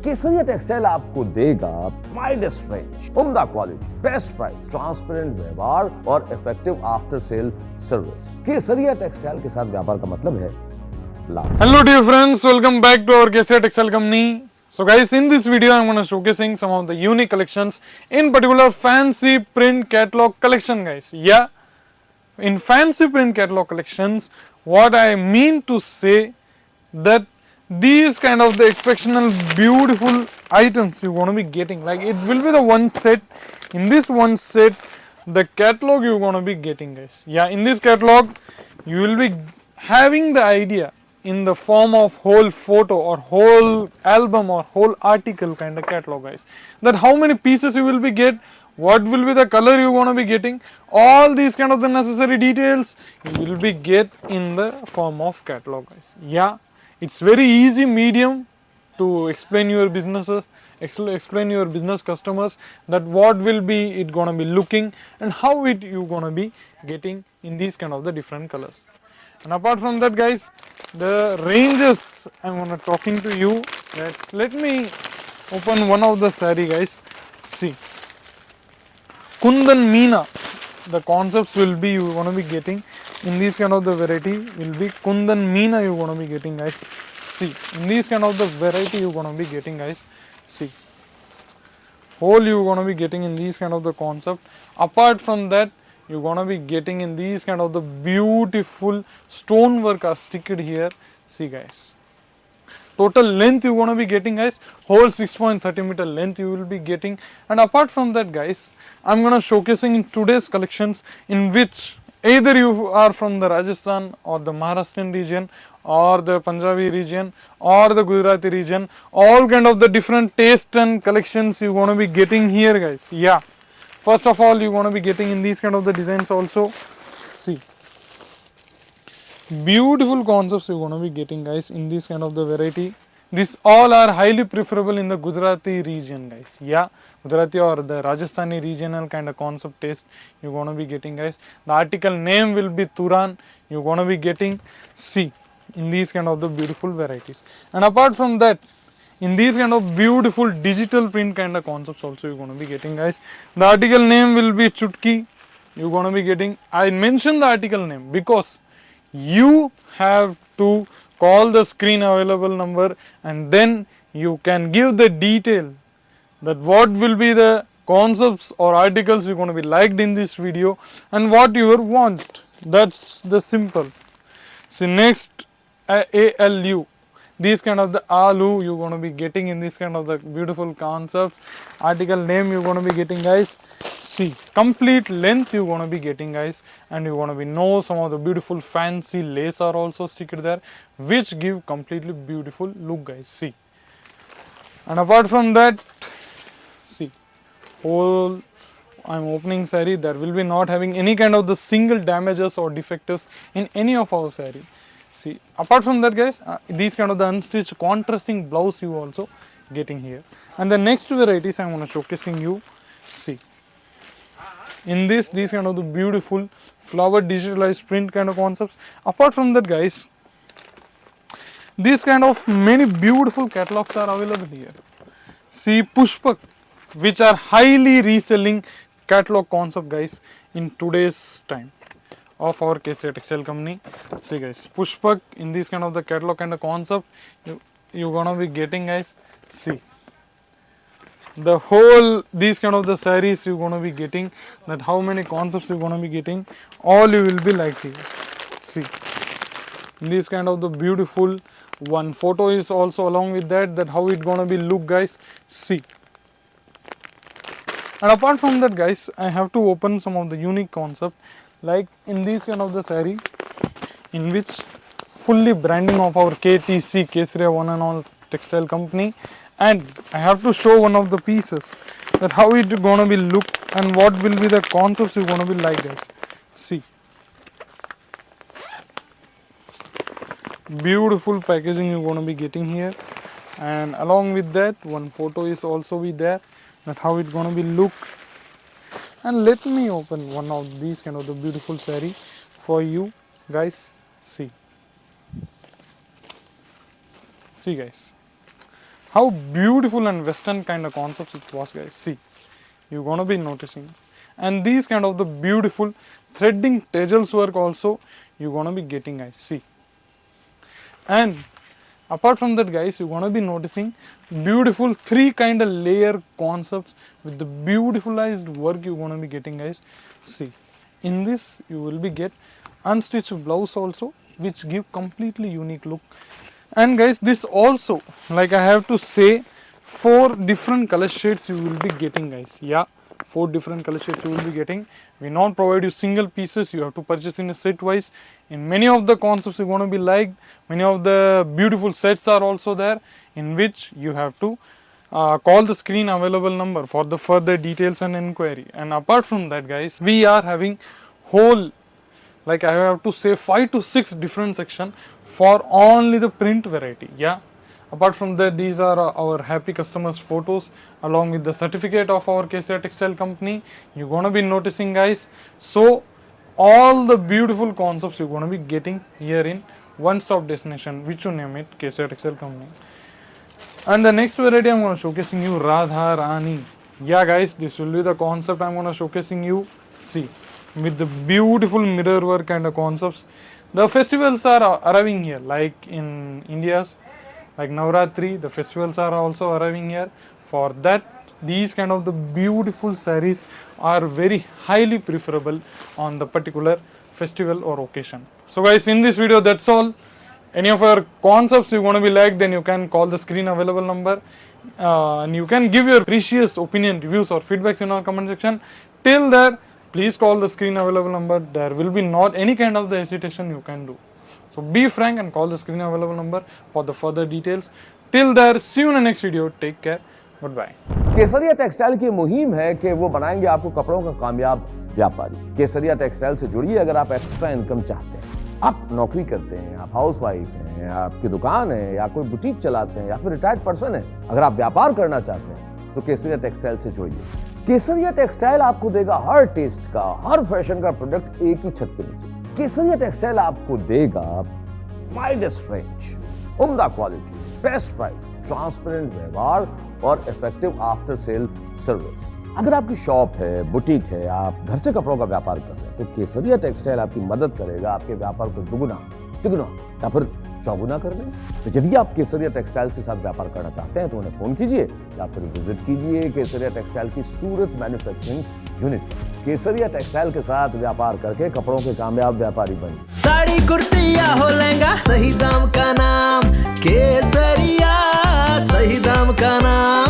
केसरिया textile आपको देगा widest range, उम्दा क्वालिटी, बेस्ट प्राइस, ट्रांसपेरेंट व्यवहार और इफेक्टिव आफ्टर सेल सर्विस। केसरिया टेक्सटाइल के साथ व्यापार का मतलब है लाभ। Hello dear friends, welcome back to our KCR Textile Company. So guys, in this video I'm going to showcasing some of the unique collections, in particular fancy print catalog collection guys. Yeah, in fancy print catalog collections, what I mean to say that these kind of the exceptional beautiful items you're going to be getting, like it will be the one set. In this one set, the catalog you're going to be getting guys. Yeah, in this catalog you will be having the idea in the form of whole photo or whole album or whole article kind of catalog guys, that how many pieces you will be get, what will be the color you want to be getting, all these kind of the necessary details you will be get in the form of catalog guys. Yeah, it's very easy medium to explain your businesses, explain your business customers that what will be it gonna be looking and how it you gonna be getting in these kind of the different colors. And apart from that guys, the ranges I'm gonna talking to you, let me open one of the saree guys. See, Kundan Meena, the concepts will be you gonna be getting in these kind of the variety will be Kundan Meena you gonna be getting guys. See, in these kind of the variety you gonna be getting guys. See, whole you gonna be getting in these kind of the concept. Apart from that, you're gonna be getting in these kind of the beautiful stonework are sticked here. See guys, total length you're gonna be getting guys, whole 6.30 meter length you will be getting. And apart from that guys, I'm gonna showcasing in today's collections in which either you are from the Rajasthan or the Maharashtrian region or the Punjabi region or the Gujarati region, all kind of the different taste and collections you're gonna be getting here guys. Yeah, first of all, you want to be getting in these kind of the designs also. See, beautiful concepts you want to be getting guys in this kind of the variety. These all are highly preferable in the Gujarati region guys. Yeah, Gujarati or the Rajasthani regional kind of concept taste you're going to be getting guys. The article name will be Turan. You're going to be getting, see, in these kind of the beautiful varieties. And apart from that, in these kind of beautiful digital print kind of concepts also you're going to be getting guys. The article name will be Chutki. You're going to be getting, I mentioned the article name because you have to call the screen available number and then you can give the detail that what will be the concepts or articles you're going to be liked in this video and what you want. That's the simple. See, next ALU, these kind of the alu you're going to be getting in this kind of the beautiful concepts. Article name you're going to be getting guys. See, complete length you're going to be getting guys, and you're going to be know some of the beautiful fancy lace are also sticked there which give completely beautiful look guys. See, and apart from that, see, whole I'm opening saree, there will be not having any kind of the single damages or defects in any of our saree. See, apart from that guys, these kind of the unstitched contrasting blouse you also getting here. And the next varieties I'm going to showcasing you. See, in this these kind of the beautiful flower digitalized print kind of concepts. Apart from that guys, these kind of many beautiful catalogs are available here. See, Pushpak, which are highly reselling catalog concept guys in today's time of our KCR Textile Company. See guys, Pushpak in this kind of the catalog kind of concept you're gonna be getting guys. See, the whole these kind of the sarees you're gonna be getting, that how many concepts you're gonna be getting, all you will be like here. See, this kind of the beautiful one photo is also along with that how it gonna be look guys. See, and apart from that guys, I have to open some of the unique concept, like in this kind of the saree in which fully branding of our KTC, Kesariya One and All Textile Company, and I have to show one of the pieces that how it gonna be look and what will be the concepts you gonna be like guys. See, beautiful packaging you're gonna be getting here, and along with that one photo is also be there, that how it gonna be look. And let me open one of these kind of the beautiful saree for you guys. See, guys, how beautiful and western kind of concepts it was, guys. See, you're gonna be noticing, and these kind of the beautiful threading tassels work also you're gonna be getting, guys. See, and apart from that, guys, you're gonna be noticing beautiful 3 kind of layer concepts with the beautifulized work you're gonna be getting, guys. See, in this you will be get unstitched blouse also, which give completely unique look. And guys, this also, like I have to say, 4 different color shades you will be getting, guys. Yeah, 4 different color shades you will be getting. We not provide you single pieces, you have to purchase in a set wise. In many of the concepts you're going to be liked, many of the beautiful sets are also there, in which you have to call the screen available number for the further details and inquiry. And apart from that, guys, we are having whole, like I have to say, 5 to 6 different section for only the print variety. Yeah, apart from that, these are our happy customers photos along with the certificate of our KCR Textile company. You're gonna be noticing, guys. So all the beautiful concepts you're gonna be getting here in one stop destination, which you name it, KCR Textile company. And the next variety I'm gonna showcasing you, Radha Rani. Yeah, guys, this will be the concept I'm gonna showcasing you. See, with the beautiful mirror work kind of concepts. The festivals are arriving here, like in India's, like Navratri, the festivals are also arriving here. For that, these kind of the beautiful sarees are very highly preferable on the particular festival or occasion. So guys, in this video, that's all. Any of our concepts you want to be like, then you can call the screen available number, and you can give your precious opinion, reviews or feedbacks in our comment section. Till there, please call the screen available number. There will be not any kind of the hesitation you can do. So be frank and call the screen available number for the further details. Till there, see you in the next video. Take care. Goodbye. Kesariya textile की मुहिम है कि वो बनाएंगे आपको कपड़ों का कामयाब व्यापारी। केसरिया टेक्सटाइल से जुड़िए अगर आप एक्स्ट्रा इनकम चाहते हैं। आप नौकरी करते हैं, आप हाउसवाइफ हैं, आपकी दुकान है या कोई बुटीक चलाते हैं या फिर रिटायर्ड पर्सन है, अगर आप व्यापार करना चाहते हैं तो केसरिया टेक्सटाइल से जुड़िए। केसरिया टेक्सटाइल आपको देगा हर टेस्ट का, हर फैशन का प्रोडक्ट एक ही छत के नीचे। केसरिया टेक्सटाइल आपको देगा वाइडेस्ट रेंज, उम्दा क्वालिटी, बेस्ट प्राइस, ट्रांसपेरेंट व्यवहार और इफेक्टिव आफ्टर सेल सर्विस। अगर आपकी शॉप है, बुटीक है, आप घर से कपड़ों का व्यापार कर रहे हैं तो केसरिया टेक्सटाइल आपकी मदद करेगा आपके व्यापार को दुगुना, तिगुना या फिर चौगुना करने। तो यदि आप केसरिया टेक्सटाइल्स के साथ व्यापार करना चाहते हैं तो उन्हें फोन कीजिए या फिर विजिट कीजिए केसरिया टेक्सटाइल की सूरत मैन्युफैक्चरिंग यूनिट। केसरिया टेक्सटाइल के साथ व्यापार करके कपड़ों के कामयाब व्यापारी बनिए। साड़ी कुर्ती या हो लहंगा, सही दाम का नाम केसरिया, सही दाम का नाम।